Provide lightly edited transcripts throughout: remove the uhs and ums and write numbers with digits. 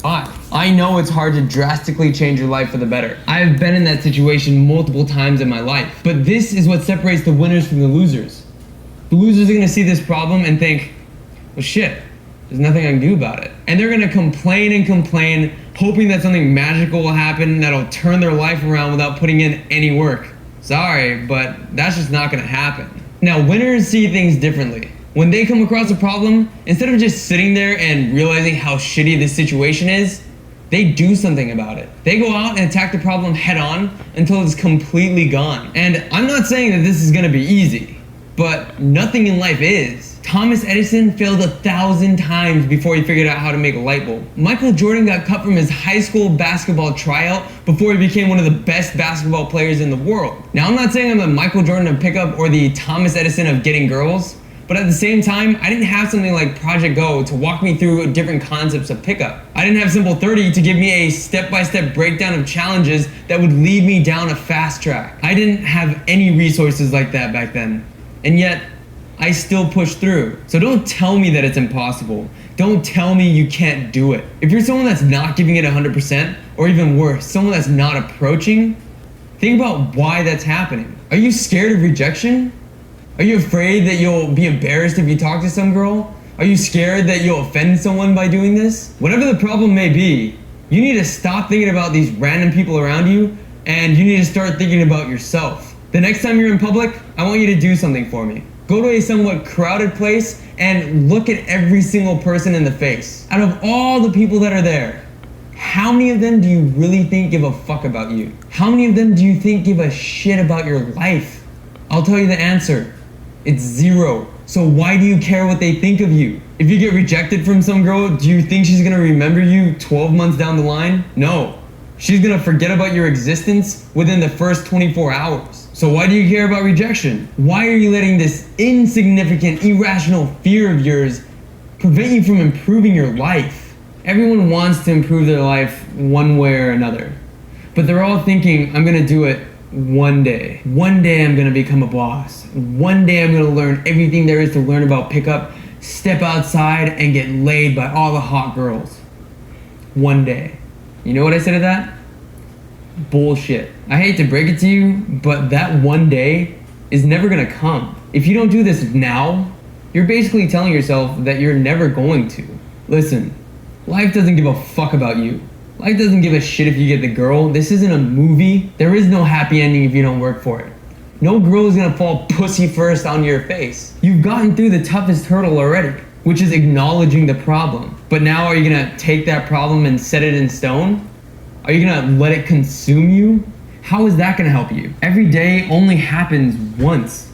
I know it's hard to drastically change your life for the better. I have been in that situation multiple times in my life. But this is what separates the winners from the losers. The losers are gonna see this problem and think, well shit, there's nothing I can do about it. And they're gonna complain and complain, hoping that something magical will happen that'll turn their life around without putting in any work. Sorry, but that's just not gonna happen. Now, winners see things differently. When they come across a problem, instead of just sitting there and realizing how shitty this situation is, they do something about it. They go out and attack the problem head on until it's completely gone. And I'm not saying that this is gonna be easy, but nothing in life is. Thomas Edison failed 1,000 times before he figured out how to make a light bulb. Michael Jordan got cut from his high school basketball tryout before he became one of the best basketball players in the world. Now, I'm not saying I'm the Michael Jordan of pickup or the Thomas Edison of getting girls, but at the same time, I didn't have something like Project Go to walk me through different concepts of pickup. I didn't have Simple 30 to give me a step-by-step breakdown of challenges that would lead me down a fast track. I didn't have any resources like that back then. And yet, I still push through. So don't tell me that it's impossible. Don't tell me you can't do it. If you're someone that's not giving it 100%, or even worse, someone that's not approaching, think about why that's happening. Are you scared of rejection? Are you afraid that you'll be embarrassed if you talk to some girl? Are you scared that you'll offend someone by doing this? Whatever the problem may be, you need to stop thinking about these random people around you, and you need to start thinking about yourself. The next time you're in public, I want you to do something for me. Go to a somewhat crowded place and look at every single person in the face. Out of all the people that are there, how many of them do you really think give a fuck about you? How many of them do you think give a shit about your life? I'll tell you the answer. It's 0. So why do you care what they think of you? If you get rejected from some girl, do you think she's gonna remember you 12 months down the line? No. She's gonna forget about your existence within the first 24 hours. So why do you care about rejection? Why are you letting this insignificant, irrational fear of yours prevent you from improving your life? Everyone wants to improve their life one way or another. But they're all thinking, I'm gonna do it one day. One day I'm gonna become a boss. One day I'm gonna learn everything there is to learn about pickup, step outside and get laid by all the hot girls. One day. You know what I said to that? Bullshit. I hate to break it to you, but that one day is never gonna come. If you don't do this now, you're basically telling yourself that you're never going to. Listen, life doesn't give a fuck about you. Life doesn't give a shit if you get the girl. This isn't a movie. There is no happy ending if you don't work for it. No girl is gonna fall pussy first onto your face. You've gotten through the toughest hurdle already, which is acknowledging the problem. But now are you gonna take that problem and set it in stone? Are you gonna let it consume you? How is that gonna help you? Every day only happens once.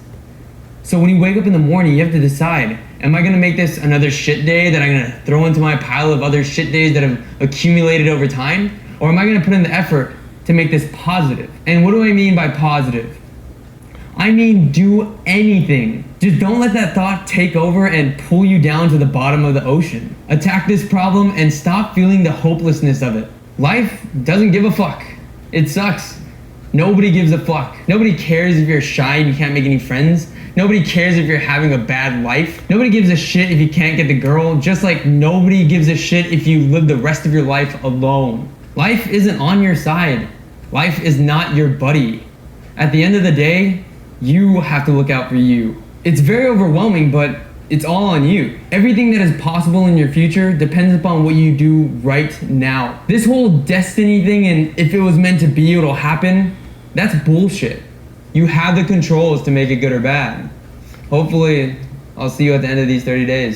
So when you wake up in the morning, you have to decide, am I gonna make this another shit day that I'm gonna throw into my pile of other shit days that have accumulated over time? Or am I gonna put in the effort to make this positive? And what do I mean by positive? I mean do anything. Just don't let that thought take over and pull you down to the bottom of the ocean. Attack this problem and stop feeling the hopelessness of it. Life doesn't give a fuck. It sucks. Nobody gives a fuck. Nobody cares if you're shy and you can't make any friends. Nobody cares if you're having a bad life. Nobody gives a shit if you can't get the girl, just like nobody gives a shit if you live the rest of your life alone. Life isn't on your side. Life is not your buddy. At the end of the day, you have to look out for you. It's very overwhelming, but it's all on you. Everything that is possible in your future depends upon what you do right now. This whole destiny thing and if it was meant to be, it'll happen, that's bullshit. You have the controls to make it good or bad. Hopefully, I'll see you at the end of these 30 days.